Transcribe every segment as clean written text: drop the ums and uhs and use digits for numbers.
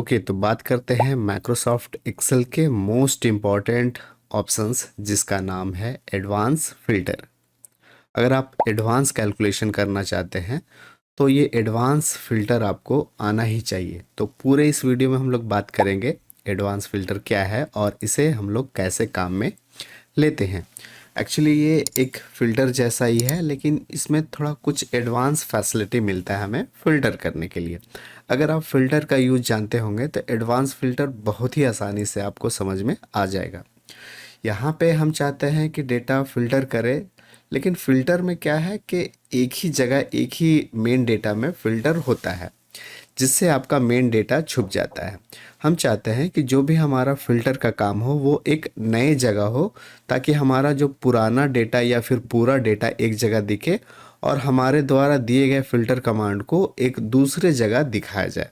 Okay, तो बात करते हैं माइक्रोसॉफ्ट एक्सेल के मोस्ट इम्पॉर्टेंट ऑप्शंस जिसका नाम है एडवांस फिल्टर। अगर आप एडवांस कैलकुलेशन करना चाहते हैं तो ये एडवांस फिल्टर आपको आना ही चाहिए। तो पूरे इस वीडियो में हम लोग बात करेंगे एडवांस फिल्टर क्या है और इसे हम लोग कैसे काम में लेते हैं। एक्चुअली ये एक फ़िल्टर जैसा ही है, लेकिन इसमें थोड़ा कुछ एडवांस फैसिलिटी मिलता है हमें फ़िल्टर करने के लिए। अगर आप फ़िल्टर का यूज़ जानते होंगे तो एडवांस फ़िल्टर बहुत ही आसानी से आपको समझ में आ जाएगा। यहाँ पे हम चाहते हैं कि डेटा फ़िल्टर करें, लेकिन फ़िल्टर में क्या है कि एक ही जगह एक ही मेन डेटा में फ़िल्टर होता है, जिससे आपका मेन डेटा छुप जाता है। हम चाहते हैं कि जो भी हमारा फ़िल्टर का काम हो वो एक नए जगह हो, ताकि हमारा जो पुराना डेटा या फिर पूरा डेटा एक जगह दिखे और हमारे द्वारा दिए गए फ़िल्टर कमांड को एक दूसरे जगह दिखाया जाए।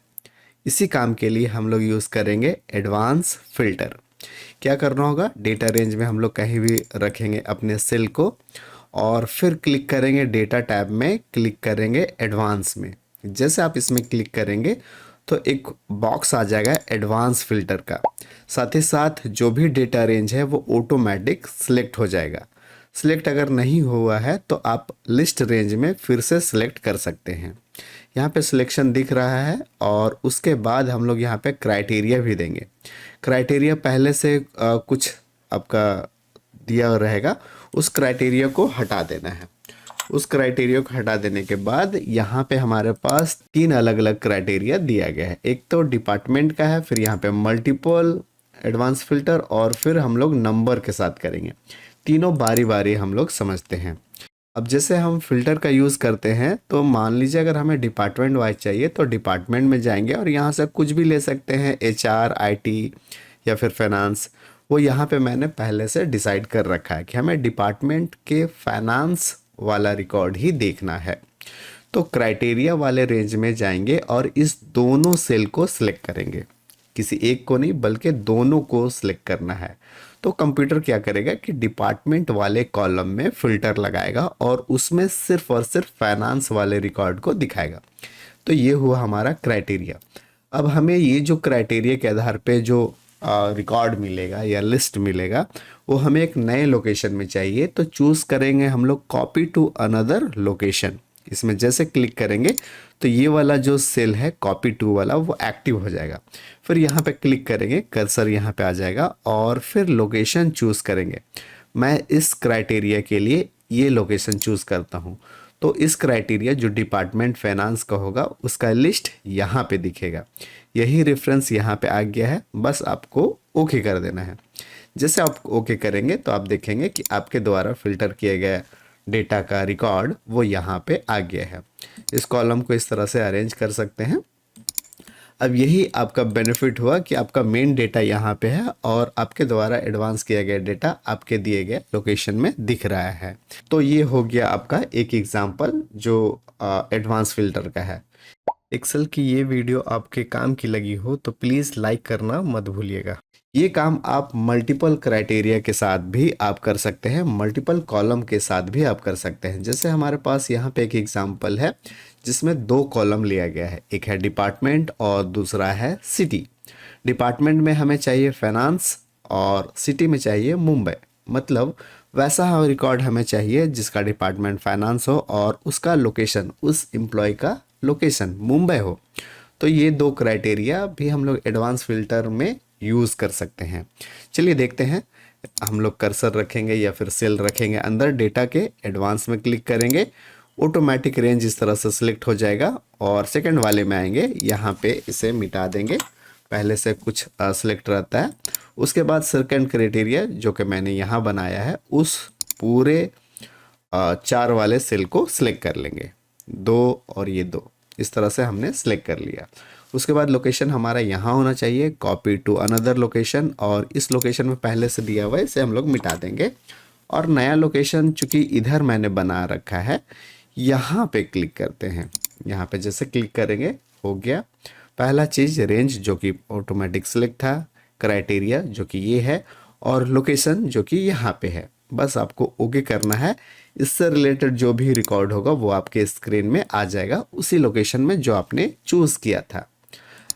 इसी काम के लिए हम लोग यूज़ करेंगे एडवांस फ़िल्टर। क्या करना होगा, डेटा रेंज में हम लोग कहीं भी रखेंगे अपने सेल को और फिर क्लिक करेंगे डेटा टैब में, क्लिक करेंगे एडवांस में। जैसे आप इसमें क्लिक करेंगे तो एक बॉक्स आ जाएगा एडवांस फिल्टर का। साथ ही साथ जो भी डेटा रेंज है वो ऑटोमेटिक सिलेक्ट हो जाएगा। सिलेक्ट अगर नहीं हुआ है तो आप लिस्ट रेंज में फिर से सिलेक्ट कर सकते हैं। यहाँ पे सिलेक्शन दिख रहा है और उसके बाद हम लोग यहाँ पे क्राइटेरिया भी देंगे। क्राइटेरिया पहले से कुछ आपका दिया रहेगा, उस क्राइटेरिया को हटा देना है। उस क्राइटेरिया को हटा देने के बाद यहाँ पे हमारे पास तीन अलग अलग क्राइटेरिया दिया गया है। एक तो डिपार्टमेंट का है, फिर यहाँ पे मल्टीपल एडवांस फिल्टर और फिर हम लोग नंबर के साथ करेंगे। तीनों बारी बारी हम लोग समझते हैं। अब जैसे हम फिल्टर का यूज़ करते हैं तो मान लीजिए अगर हमें डिपार्टमेंट वाइज चाहिए तो डिपार्टमेंट में जाएंगे और यहाँ से कुछ भी ले सकते हैं, HR, IT या फिर फाइनेंस। वो यहाँ पे मैंने पहले से डिसाइड कर रखा है कि हमें डिपार्टमेंट के फाइनेंस वाला रिकॉर्ड ही देखना है। तो क्राइटेरिया वाले रेंज में जाएंगे और इस दोनों सेल को सिलेक्ट करेंगे। किसी एक को नहीं बल्कि दोनों को सिलेक्ट करना है। तो कंप्यूटर क्या करेगा कि डिपार्टमेंट वाले कॉलम में फ़िल्टर लगाएगा और उसमें सिर्फ और सिर्फ फाइनेंस वाले रिकॉर्ड को दिखाएगा। तो ये हुआ हमारा क्राइटेरिया। अब हमें ये जो क्राइटेरिया के आधार पे जो रिकॉर्ड मिलेगा या लिस्ट मिलेगा वो हमें एक नए लोकेशन में चाहिए। तो चूज़ करेंगे हम लोग कॉपी टू अनदर लोकेशन। इसमें जैसे क्लिक करेंगे तो ये वाला जो सेल है कॉपी टू वाला वो एक्टिव हो जाएगा। फिर यहाँ पे क्लिक करेंगे, कर्सर यहाँ पे आ जाएगा और फिर लोकेशन चूज़ करेंगे। मैं इस क्राइटेरिया के लिए ये लोकेशन चूज़ करता हूँ। तो इस क्राइटेरिया जो डिपार्टमेंट फाइनेंस का होगा उसका लिस्ट यहाँ पे दिखेगा। यही रेफरेंस यहाँ पे आ गया है, बस आपको ओके कर देना है। जैसे आप ओके करेंगे तो आप देखेंगे कि आपके द्वारा फिल्टर किए गए डेटा का रिकॉर्ड वो यहाँ पे आ गया है। इस कॉलम को इस तरह से अरेंज कर सकते हैं। अब यही आपका बेनिफिट हुआ कि आपका मेन डेटा यहाँ पे है और आपके द्वारा एडवांस किया गया डेटा आपके दिए गए लोकेशन में दिख रहा है। तो ये हो गया आपका एक एग्जांपल जो एडवांस फिल्टर का है। एक्सेल की ये वीडियो आपके काम की लगी हो तो प्लीज़ लाइक करना मत भूलिएगा। ये काम आप मल्टीपल क्राइटेरिया के साथ भी आप कर सकते हैं, मल्टीपल कॉलम के साथ भी आप कर सकते हैं। जैसे हमारे पास यहाँ पे एक एग्जांपल है जिसमें दो कॉलम लिया गया है, एक है डिपार्टमेंट और दूसरा है सिटी। डिपार्टमेंट में हमें चाहिए फाइनेंस और सिटी में चाहिए मुंबई। मतलब वैसा रिकॉर्ड हमें चाहिए जिसका डिपार्टमेंट फाइनेंस हो और उसका लोकेशन, उस एम्प्लॉय का लोकेशन मुंबई हो। तो ये दो क्राइटेरिया भी हम लोग एडवांस फिल्टर में यूज़ कर सकते हैं। चलिए देखते हैं। हम लोग कर्सर रखेंगे या फिर सेल रखेंगे अंदर डेटा के, एडवांस में क्लिक करेंगे, ऑटोमेटिक रेंज इस तरह से सिलेक्ट हो जाएगा और सेकंड वाले में आएंगे, यहाँ पे इसे मिटा देंगे। पहले से कुछ सिलेक्ट रहता है। उसके बाद सेकंड क्राइटेरिया जो कि मैंने यहाँ बनाया है उस पूरे 4 वाले सेल को सिलेक्ट कर लेंगे, 2 और ये 2, इस तरह से हमने सिलेक्ट कर लिया। उसके बाद लोकेशन हमारा यहाँ होना चाहिए, कॉपी टू अनदर लोकेशन, और इस लोकेशन में पहले से दिया हुआ है इसे हम लोग मिटा देंगे और नया लोकेशन चूँकि इधर मैंने बना रखा है यहाँ पे क्लिक करते हैं। यहाँ पे जैसे क्लिक करेंगे हो गया पहला चीज़ रेंज जो कि ऑटोमेटिक सिलेक्ट था, क्राइटेरिया जो कि ये है और लोकेशन जो कि यहाँ पे है। बस आपको ओके करना है। इससे रिलेटेड जो भी रिकॉर्ड होगा वो आपके स्क्रीन में आ जाएगा उसी लोकेशन में जो आपने चूज़ किया था।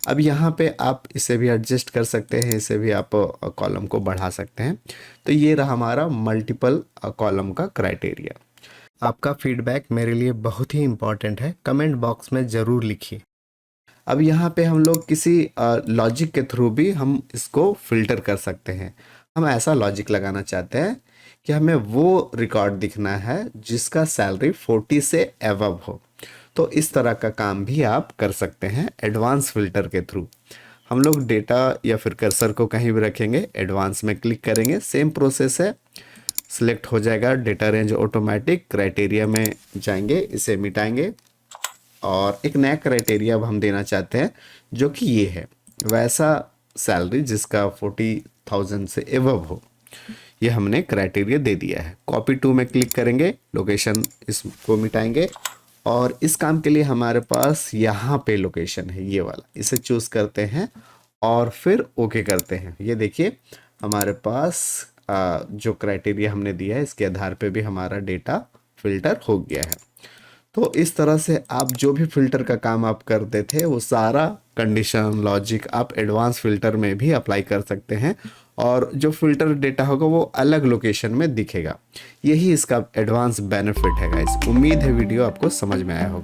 अब यहाँ पे आप इसे भी एडजस्ट कर सकते हैं, इसे भी आप कॉलम को बढ़ा सकते हैं। तो ये रहा हमारा मल्टीपल कॉलम का क्राइटेरिया। आपका फीडबैक मेरे लिए बहुत ही इम्पॉर्टेंट है, कमेंट बॉक्स में ज़रूर लिखिए। अब यहाँ पे हम लोग किसी लॉजिक के थ्रू भी हम इसको फिल्टर कर सकते हैं। हम ऐसा लॉजिक लगाना चाहते हैं कि हमें वो रिकॉर्ड दिखना है जिसका सैलरी 40 से एवब हो। तो इस तरह का काम भी आप कर सकते हैं एडवांस फिल्टर के थ्रू। हम लोग डेटा या फिर कर्सर को कहीं भी रखेंगे, एडवांस में क्लिक करेंगे, सेम प्रोसेस है, सिलेक्ट हो जाएगा डेटा रेंज ऑटोमेटिक, क्राइटेरिया में जाएंगे, इसे मिटाएंगे और एक नया क्राइटेरिया अब हम देना चाहते हैं जो कि ये है, वैसा सैलरी जिसका 40,000 से एवब हो। ये हमने क्राइटेरिया दे दिया है। कॉपी टू में क्लिक करेंगे, लोकेशन इसको मिटाएंगे और इस काम के लिए हमारे पास यहाँ पे लोकेशन है ये वाला, इसे चूज करते हैं और फिर ओके करते हैं। ये देखिए हमारे पास जो क्राइटेरिया हमने दिया है इसके आधार पे भी हमारा डेटा फिल्टर हो गया है। तो इस तरह से आप जो भी फिल्टर का काम आप करते थे वो सारा कंडीशन लॉजिक आप एडवांस फिल्टर में भी अप्लाई कर सकते हैं और जो फिल्टर डेटा होगा वो अलग लोकेशन में दिखेगा। यही इसका एडवांस बेनिफिट है गाइस। उम्मीद है वीडियो आपको समझ में आया होगा।